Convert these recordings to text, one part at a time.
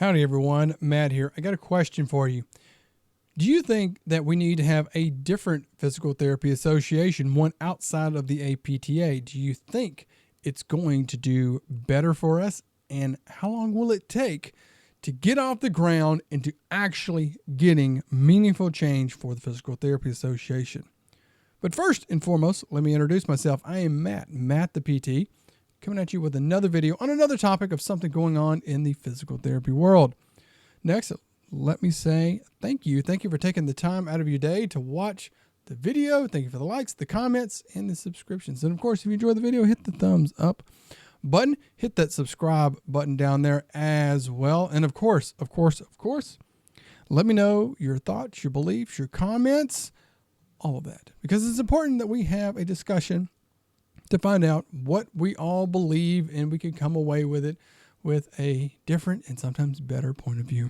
Howdy everyone, Matt here. I got a question for you. Do you think that we need to have a different physical therapy association, one outside of the APTA? Do you think it's going to do better for us? And how long will it take to get off the ground into actually getting meaningful change for the Physical Therapy Association? But first and foremost, let me introduce myself. I am Matt the PT, coming at you with another video on another topic of something going on in the physical therapy world. Next, let me say thank you. Thank you for taking the time out of your day to watch the video. Thank you for the likes, the comments, and the subscriptions. And of course, if you enjoyed the video, hit the thumbs up button, hit that subscribe button down there as well. And of course, let me know your thoughts, your beliefs, your comments, all of that, because it's important that we have a discussion to find out what we all believe, and we can come away with it with a different and sometimes better point of view.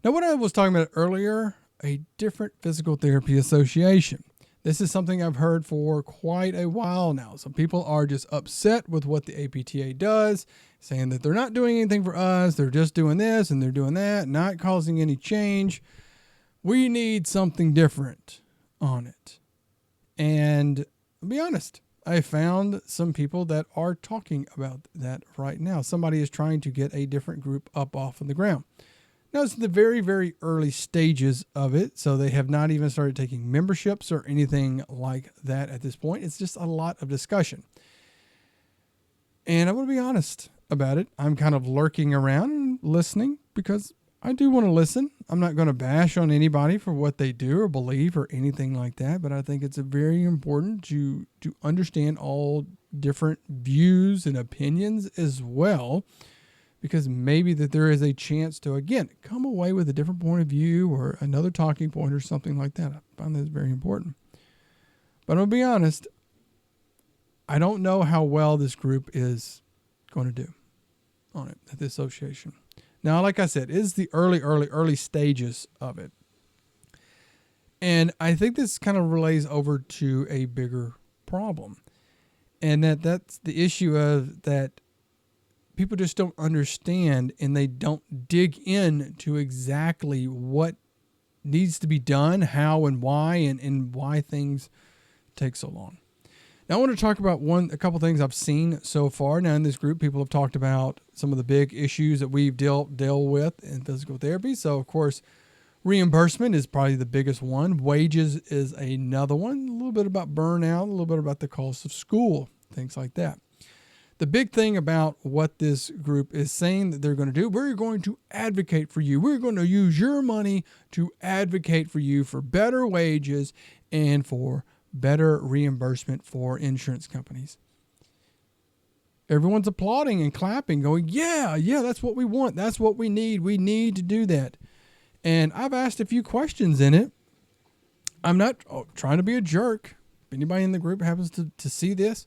Now, what I was talking about earlier, a different physical therapy association. This is something I've heard for quite a while now. Some people are just upset with what the APTA does, saying that they're not doing anything for us. They're just doing this and they're doing that, not causing any change. We need something different on it. And I'll be honest, I found some people that are talking about that right now. Somebody is trying to get a different group up off of the ground. Now, it's the very, very early stages of it, so they have not even started taking memberships or anything like that at this point. It's just a lot of discussion. And I'm going to be honest about it. I'm kind of lurking around and listening because I do want to listen. I'm not going to bash on anybody for what they do or believe or anything like that, but I think it's very important to understand all different views and opinions as well, because maybe that there is a chance to, again, come away with a different point of view or another talking point or something like that. I find that very important. But I'm going to be honest, I don't know how well this group is going to do on it at the association. Now, like I said, it's the early stages of it. And I think this kind of relays over to a bigger problem. And that's the issue of that people just don't understand, and they don't dig into exactly what needs to be done, how and why, and why things take so long. Now, I want to talk about a couple things I've seen so far. Now, in this group, people have talked about some of the big issues that we've dealt with in physical therapy. So, of course, reimbursement is probably the biggest one. Wages is another one. A little bit about burnout, a little bit about the cost of school, things like that. The big thing about what this group is saying that they're going to do, we're going to advocate for you. We're going to use your money to advocate for you for better wages and for better reimbursement for insurance companies. Everyone's applauding and clapping, going, yeah, that's what we want. That's what we need. We need to do that. And I've asked a few questions in it. I'm not trying to be a jerk. If anybody in the group happens to see this,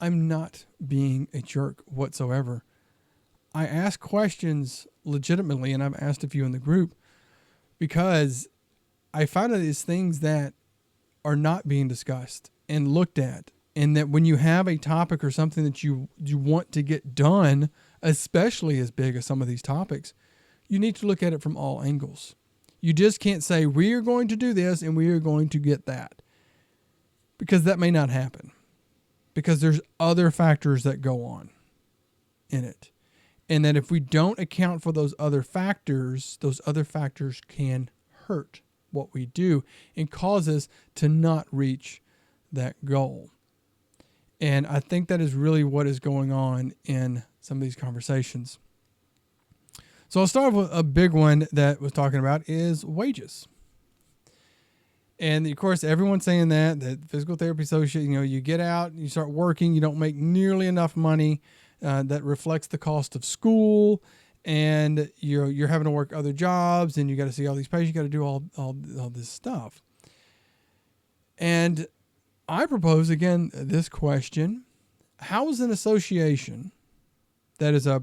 I'm not being a jerk whatsoever. I ask questions legitimately, and I've asked a few in the group because I find that it's things that are not being discussed and looked at, and that when you have a topic or something that you want to get done, especially as big as some of these topics, you need to look at it from all angles. You just can't say, we are going to do this and we are going to get that, because that may not happen, because there's other factors that go on in it. And that if we don't account for those other factors can hurt what we do and cause us to not reach that goal. And I think that is really what is going on in some of these conversations. So I'll start with a big one that was talking about is wages. And of course, everyone's saying that physical therapy association, you get out, you start working, you don't make nearly enough money that reflects the cost of school, and you're having to work other jobs, and you got to see all these patients, you got to do all this stuff. And I propose again this question: how is an association that is a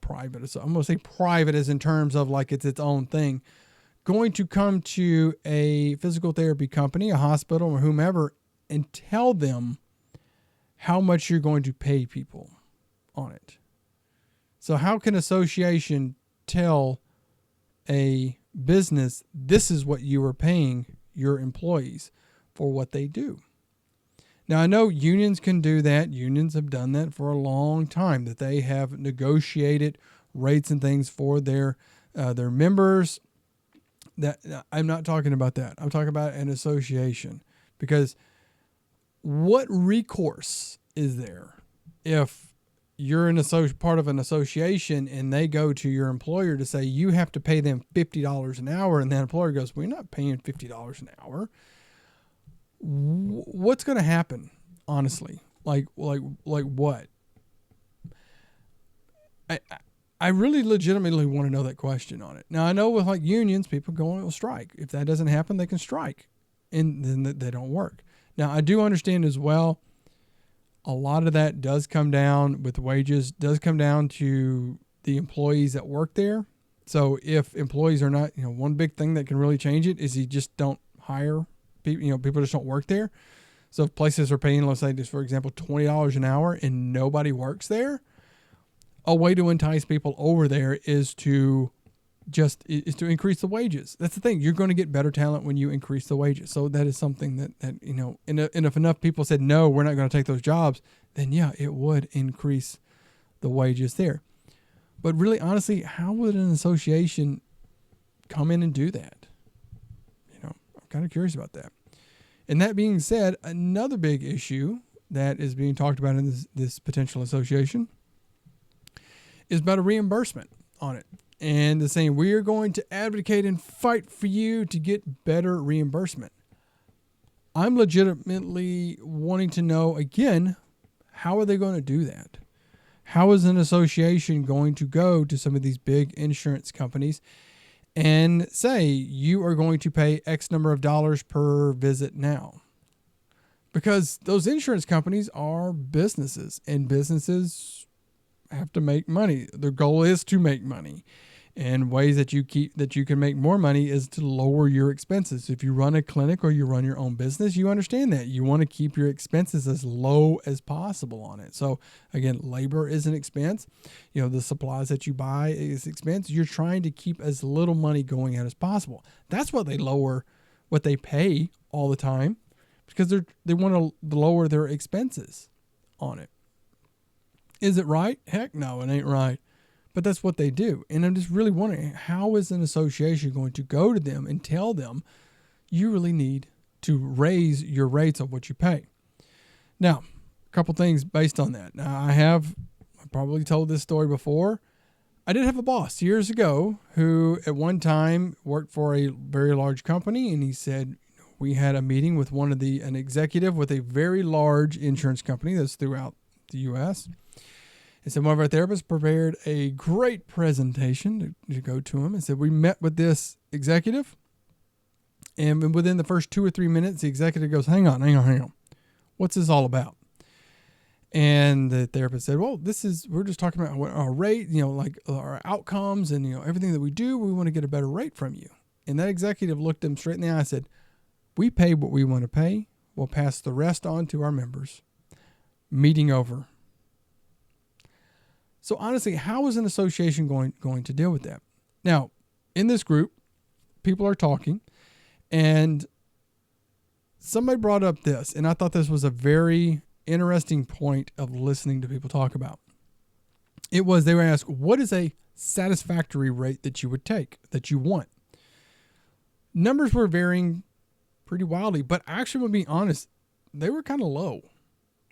private, so I'm going to say private as in terms of like it's its own thing, going to come to a physical therapy company, a hospital, or whomever, and tell them how much you're going to pay people on it? So how can association tell a business this is what you are paying your employees for what they do? Now, I know unions can do that. Unions have done that for a long time, that they have negotiated rates and things for their members. That I'm not talking about that. I'm talking about an association, because what recourse is there if you're part of an association and they go to your employer to say you have to pay them $50 an hour, and that employer goes, "We're not paying $50 an hour." What's going to happen, honestly? Like what? I really legitimately want to know that question on it. Now, I know with like unions, people go on a strike. If that doesn't happen, they can strike, and then they don't work. Now, I do understand as well, a lot of that does come down with wages, does come down to the employees that work there. So if employees are not, one big thing that can really change it is you just don't hire people, people just don't work there. So if places are paying, let's say just for example, $20 an hour and nobody works there, a way to entice people over there is to increase the wages. That's the thing. You're going to get better talent when you increase the wages. So that is something that and if enough people said, no, we're not going to take those jobs, then yeah, it would increase the wages there. But really, honestly, how would an association come in and do that? I'm kind of curious about that. And that being said, another big issue that is being talked about in this potential association is about a reimbursement on it. And they're saying, we are going to advocate and fight for you to get better reimbursement. I'm legitimately wanting to know, again, how are they going to do that? How is an association going to go to some of these big insurance companies and say, you are going to pay X number of dollars per visit now? Because those insurance companies are businesses, and businesses have to make money. Their goal is to make money. And ways that you can make more money is to lower your expenses. If you run a clinic or you run your own business, you understand that. You want to keep your expenses as low as possible on it. So again, labor is an expense. The supplies that you buy is expense. You're trying to keep as little money going out as possible. That's why they lower what they pay all the time, because they want to lower their expenses on it. Is it right? Heck no, it ain't right. But that's what they do. And I'm just really wondering, how is an association going to go to them and tell them you really need to raise your rates of what you pay? Now, a couple things based on that. Now, I probably told this story before. I did have a boss years ago who at one time worked for a very large company, and he said, we had a meeting with an executive with a very large insurance company that's throughout the U.S., and so one of our therapists prepared a great presentation to go to him and said, we met with this executive. And within the first 2 or 3 minutes, the executive goes, hang on. What's this all about? And the therapist said, well, we're just talking about our rate, like our outcomes and, everything that we do. We want to get a better rate from you. And that executive looked him straight in the eye and said, we pay what we want to pay. We'll pass the rest on to our members. Meeting over. So honestly, how is an association going to deal with that? Now, in this group, people are talking, and somebody brought up this, and I thought this was a very interesting point of listening to people talk about. They were asked, what is a satisfactory rate that you would take, that you want? Numbers were varying pretty wildly, but actually, to be honest, they were kind of low.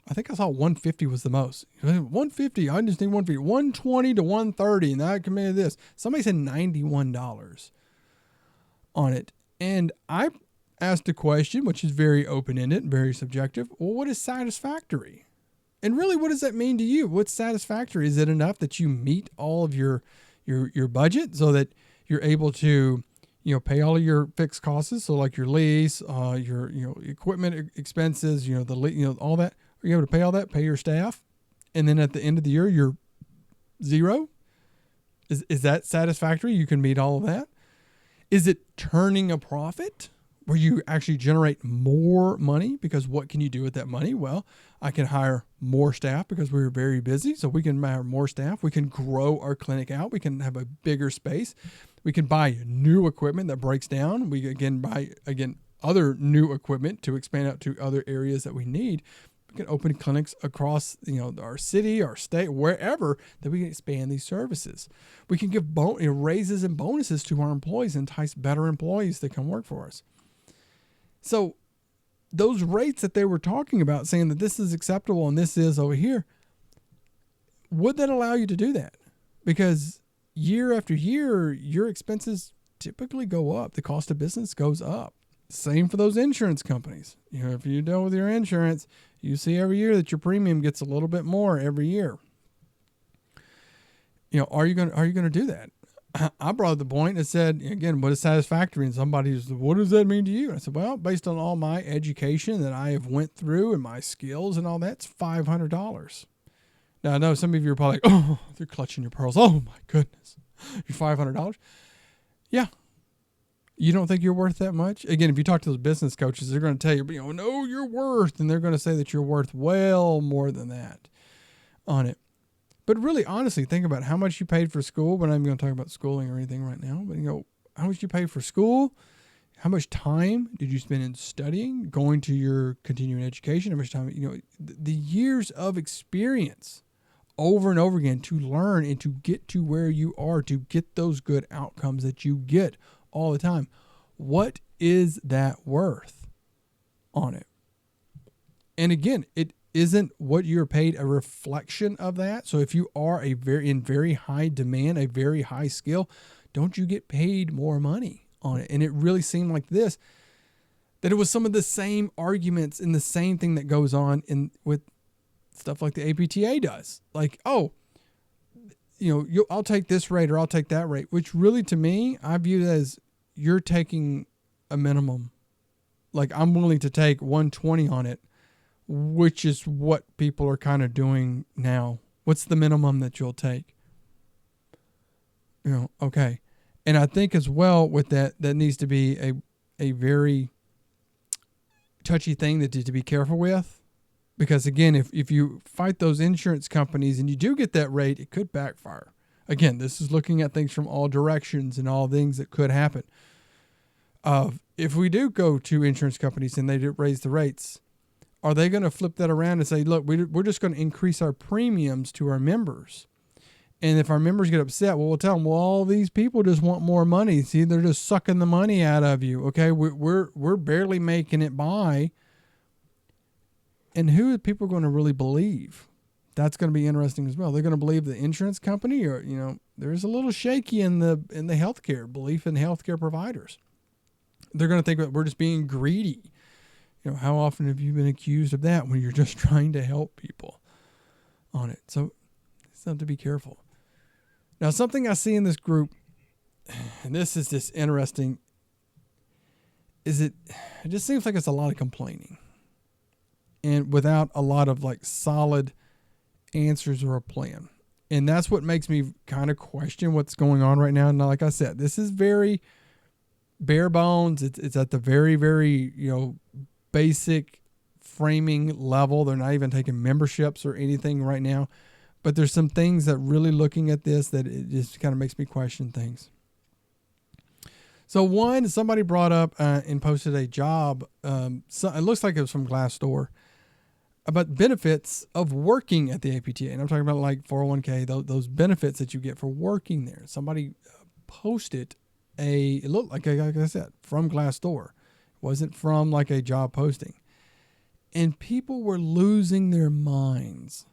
I think I saw 150 was the most. 150, I just need 150. 120 to 130, and that committed this. Somebody said $91 on it. And I asked a question, which is very open-ended, very subjective. Well, what is satisfactory? And really, what does that mean to you? What's satisfactory? Is it enough that you meet all of your budget so that you're able to pay all of your fixed costs, so like your lease, your equipment expenses, all that? Are you able to pay all that, pay your staff, and then at the end of the year, you're zero? Is that satisfactory? You can meet all of that? Is it turning a profit? where you actually generate more money, because what can you do with that money? Well, I can hire more staff because we were very busy. So we can hire more staff. We can grow our clinic out. We can have a bigger space. We can buy new equipment that breaks down. We again buy other new equipment to expand out to other areas that we need. We can open clinics across, our city, our state, wherever, that we can expand these services. We can give raises and bonuses to our employees, entice better employees to come work for us. So those rates that they were talking about, saying that this is acceptable and this is over here, would that allow you to do that? Because year after year, your expenses typically go up. The cost of business goes up. Same for those insurance companies. If you deal with your insurance, you see every year that your premium gets a little bit more every year. Are you going to do that? I brought up the point and said, again, what is satisfactory? And somebody said, what does that mean to you? And I said, well, based on all my education that I have went through and my skills and all that, it's $500. Now, I know some of you are probably like, oh, they're clutching your pearls. Oh, my goodness. You're $500? Yeah. You don't think you're worth that much? Again, if you talk to those business coaches, they're going to tell you, no, you're worth, and they're going to say that you're worth well more than that on it. But really, honestly, think about how much you paid for school. We're not even going to talk about schooling or anything right now. But, how much you paid for school? How much time did you spend in studying, going to your continuing education? How much time, the years of experience over and over again to learn and to get to where you are, to get those good outcomes that you get all the time. What is that worth on it? And again, it isn't what you're paid a reflection of that. So if you are in very high demand, a very high skill, don't you get paid more money on it? And it really seemed like that it was some of the same arguments and the same thing that goes on with stuff like the APTA does. Like, I'll take this rate or I'll take that rate, which really, to me, I view it as you're taking a minimum. Like, I'm willing to take 120 on it, which is what people are kind of doing now. What's the minimum that you'll take? Okay. And I think as well with that needs to be a very touchy thing to be careful with. Because again, if you fight those insurance companies and you do get that rate, it could backfire. Again, this is looking at things from all directions and all things that could happen. If we do go to insurance companies and they raise the rates, are they going to flip that around and say, look, we're just going to increase our premiums to our members? And if our members get upset, we'll tell them, well, all these people just want more money. See, they're just sucking the money out of you. Okay, we're barely making it by. And who are people going to really believe? That's going to be interesting as well. They're going to believe the insurance company, or there's a little shaky in the healthcare belief in healthcare providers. They're going to think that we're just being greedy. How often have you been accused of that when you're just trying to help people on it? So it's something to be careful. Now, something I see in this group, and this is just interesting, is it just seems like it's a lot of complaining, and without a lot of solid answers or a plan. And that's what makes me kind of question what's going on right now. Now, like I said, this is very bare bones. It's at the very, very, basic framing level. They're not even taking memberships or anything right now. But there's some things that really looking at this that it just kind of makes me question things. So one, somebody brought up and posted a job. So it looks like it was from Glassdoor about benefits of working at the APTA. And I'm talking about 401k, those benefits that you get for working there. Somebody posted it looked like I said, from Glassdoor. It wasn't from a job posting. And people were losing their minds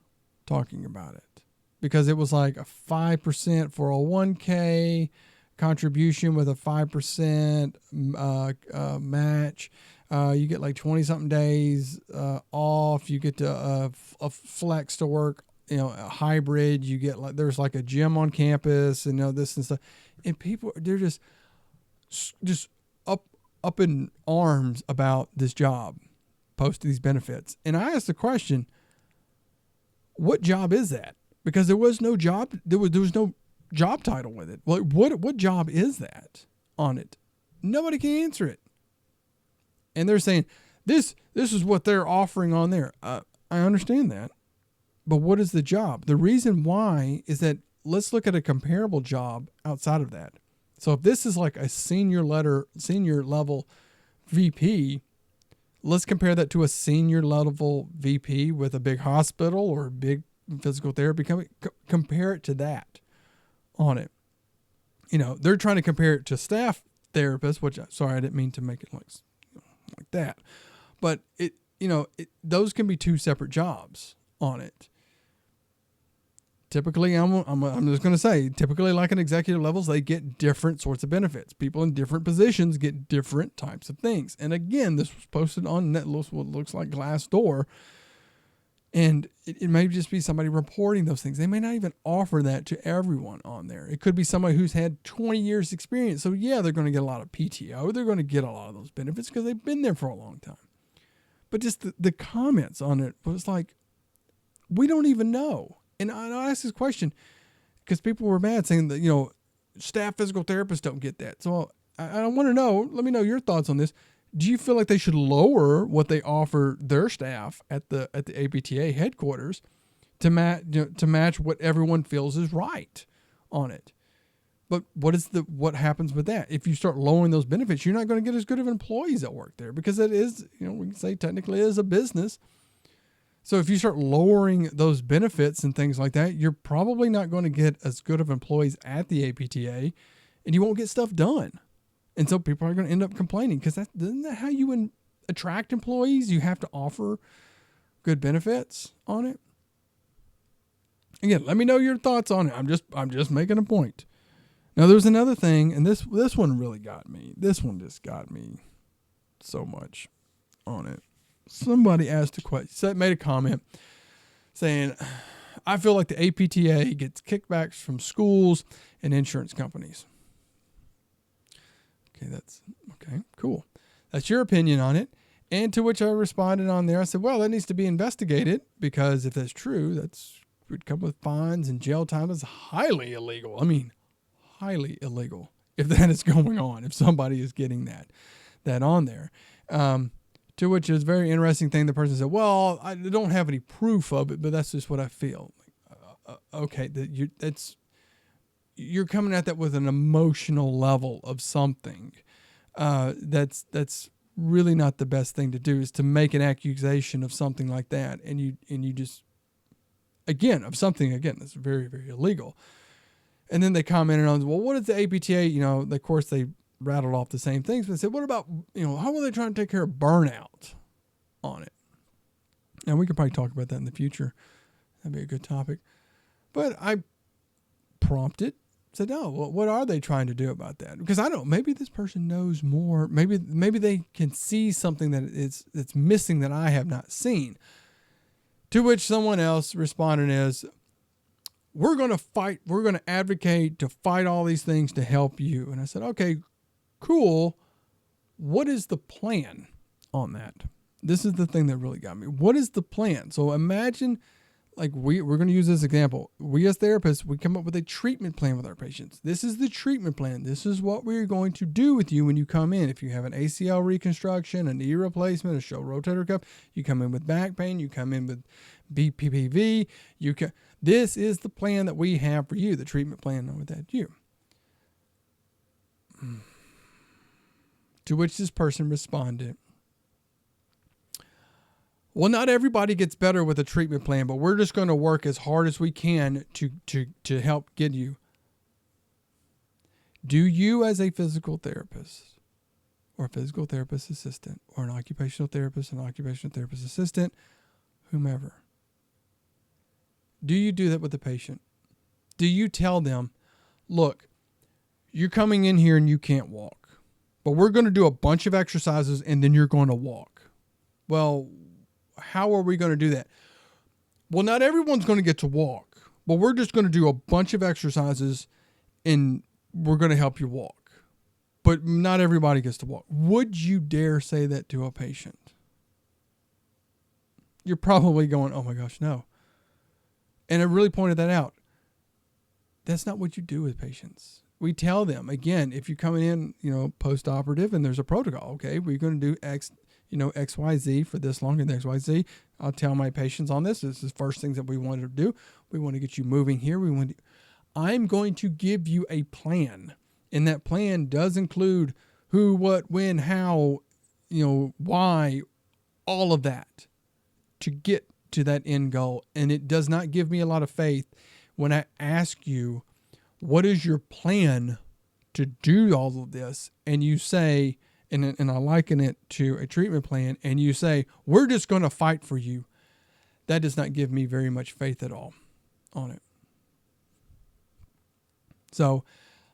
talking about it because it was like a 5% 401k contribution with a 5% match. You get 20 something days off. You get to a flex to work, a hybrid. You get there's a gym on campus and this and stuff. And people, they're just up in arms about this job, posting these benefits. And I asked the question, what job is that? Because there was no job. There was no job title with it. What job is that on it? Nobody can answer it. And they're saying, this is what they're offering on there. I understand that. But what is the job? The reason why is that let's look at a comparable job outside of that. So if this is like a senior level VP, let's compare that to a senior level VP with a big hospital or a big physical therapy company. Compare it to that on it. They're trying to compare it to staff therapists, which, sorry, I didn't mean to make it like that. But those can be two separate jobs on it. Typically, I'm just going to say, typically like in executive levels, they get different sorts of benefits. People in different positions get different types of things. And again, this was posted on what looks like Glassdoor. And it may just be somebody reporting those things. They may not even offer that to everyone on there. It could be somebody who's had 20 years experience. So yeah, they're going to get a lot of PTO. They're going to get a lot of those benefits because they've been there for a long time. But just the comments on it was like, we don't even know. And I asked this question because people were mad saying that, staff physical therapists don't get that. So I want to know, let me know your thoughts on this. Do you feel like they should lower what they offer their staff at the APTA headquarters to match what everyone feels is right on it? But what happens with that? If you start lowering those benefits, you're not going to get as good of employees that work there because it is, we can say technically it is a business. So if you start lowering those benefits and things like that, you're probably not going to get as good of employees at the APTA, and you won't get stuff done. And so people are going to end up complaining because isn't that how you attract employees? You have to offer good benefits on it. Again, let me know your thoughts on it. I'm just making a point. Now there's another thing, and this one really got me. This one just got me so much on it. Somebody asked a question, made a comment saying, I feel like the APTA gets kickbacks from schools and insurance companies. Okay, cool. That's your opinion on it. And to which I responded on there. I said, well, that needs to be investigated because if that's true, that would come with fines and jail time. That's highly illegal. I mean, highly illegal if that is going on, if somebody is getting that on there. To which is a very interesting thing. The person said, well, I don't have any proof of it, but that's just what I feel. Okay, you're coming at that with an emotional level of something. That's really not the best thing to do, is to make an accusation of something like that. And you just, of something that's very, very illegal. And then they commented on, well, what is the APTA? Of course they rattled off the same things, but they said, what about, how are they trying to take care of burnout on it? And we could probably talk about that in the future. That'd be a good topic. But I prompted, said, oh, well, what are they trying to do about that? Because I don't know, maybe this person knows more. Maybe they can see something that's missing that I have not seen. To which someone else responded as, we're going to fight. We're going to advocate to fight all these things to help you. And I said, okay, cool. What is the plan on that? This is the thing that really got me. What is the plan? So imagine, like we're going to use this example. We as therapists, we come up with a treatment plan with our patients. This is the treatment plan. This is what we're going to do with you when you come in. If you have an ACL reconstruction, a knee replacement, a shoulder rotator cuff, you come in with back pain, you come in with BPPV, this is the plan that we have for you, the treatment plan with that you. To which this person responded, well, not everybody gets better with a treatment plan, but we're just going to work as hard as we can to help get you. Do you, as a physical therapist or a physical therapist assistant or an occupational therapist assistant, whomever, do you do that with the patient? Do you tell them, look, you're coming in here and you can't walk, but we're going to do a bunch of exercises and then you're going to walk? Well, how are we going to do that? Well, not everyone's going to get to walk, but we're just going to do a bunch of exercises and we're going to help you walk. But not everybody gets to walk. Would you dare say that to a patient? You're probably going, oh my gosh, no. And I really pointed that out. That's not what you do with patients. we tell them, again, if you're coming in, post-operative and there's a protocol, okay, we're going to do X, XYZ for this long and XYZ. I'll tell my patients on this. This is the first things that we want to do. We want to get you moving here. I'm going to give you a plan. And that plan does include who, what, when, how, why, all of that to get to that end goal. And it does not give me a lot of faith when I ask you, what is your plan to do all of this? And you say, and I liken it to a treatment plan, and you say, we're just going to fight for you. That does not give me very much faith at all on it. So,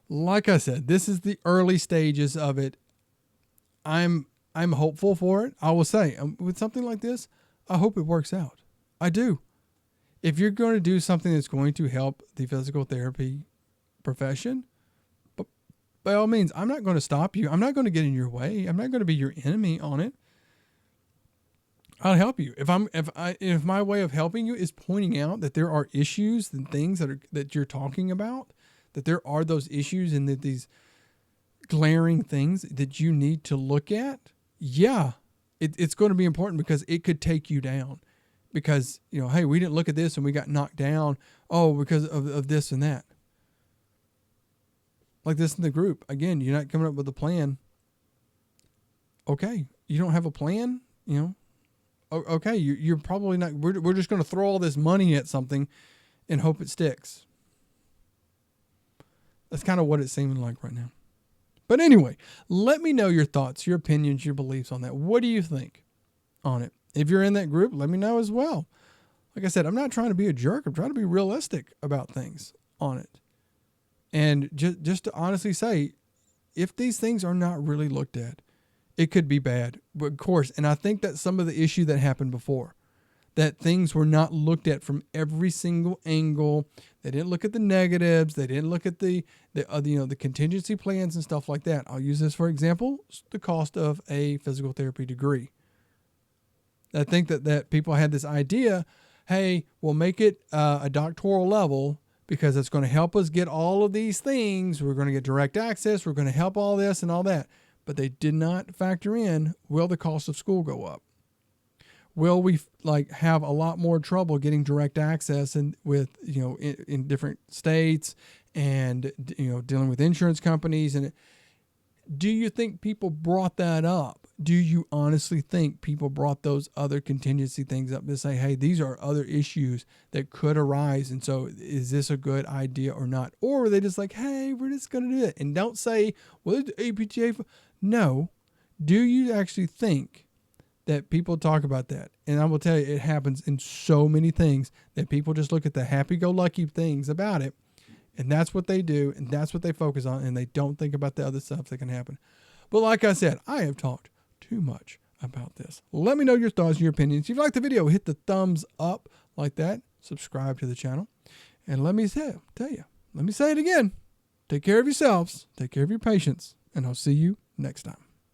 like I said, this is the early stages of it. I'm hopeful for it. I will say, with something like this, I hope it works out. I do. If you're going to do something that's going to help the physical therapy profession, but by all means, I'm not going to stop you. I'm not going to get in your way. I'm not going to be your enemy on it. I'll help you. If my way of helping you is pointing out that there are issues and things that you're talking about, that there are those issues and that these glaring things that you need to look at, yeah, it's going to be important because it could take you down. Because, hey, we didn't look at this and we got knocked down. Oh, because of this and that. Like this in the group. Again, you're not coming up with a plan. Okay, you don't have a plan, Okay, you're probably not. We're just going to throw all this money at something and hope it sticks. That's kind of what it's seeming like right now. But anyway, let me know your thoughts, your opinions, your beliefs on that. What do you think on it? If you're in that group, let me know as well. Like I said, I'm not trying to be a jerk. I'm trying to be realistic about things on it. And just to honestly say, if these things are not really looked at, it could be bad. But of course, and I think that's some of the issue that happened before, that things were not looked at from every single angle. They didn't look at the negatives. They didn't look at the contingency plans and stuff like that. I'll use this for example, the cost of a physical therapy degree. I think that people had this idea, hey, we'll make it a doctoral level because it's going to help us get all of these things. We're going to get direct access. We're going to help all this and all that. But they did not factor in, will the cost of school go up? Will we have a lot more trouble getting direct access in different states and, dealing with insurance companies? And do you think people brought that up? Do you honestly think people brought those other contingency things up to say, hey, these are other issues that could arise, and so is this a good idea or not? Or were they just like, hey, we're just going to do it? And don't say, well, it's APTA. No. Do you actually think that people talk about that? And I will tell you, it happens in so many things that people just look at the happy-go-lucky things about it, and that's what they do, and that's what they focus on, and they don't think about the other stuff that can happen. But like I said, I have talked too much about this. Let me know your thoughts and your opinions. If you like the video, hit the thumbs up like that. Subscribe to the channel. And let me say it again. Take care of yourselves. Take care of your patients. And I'll see you next time.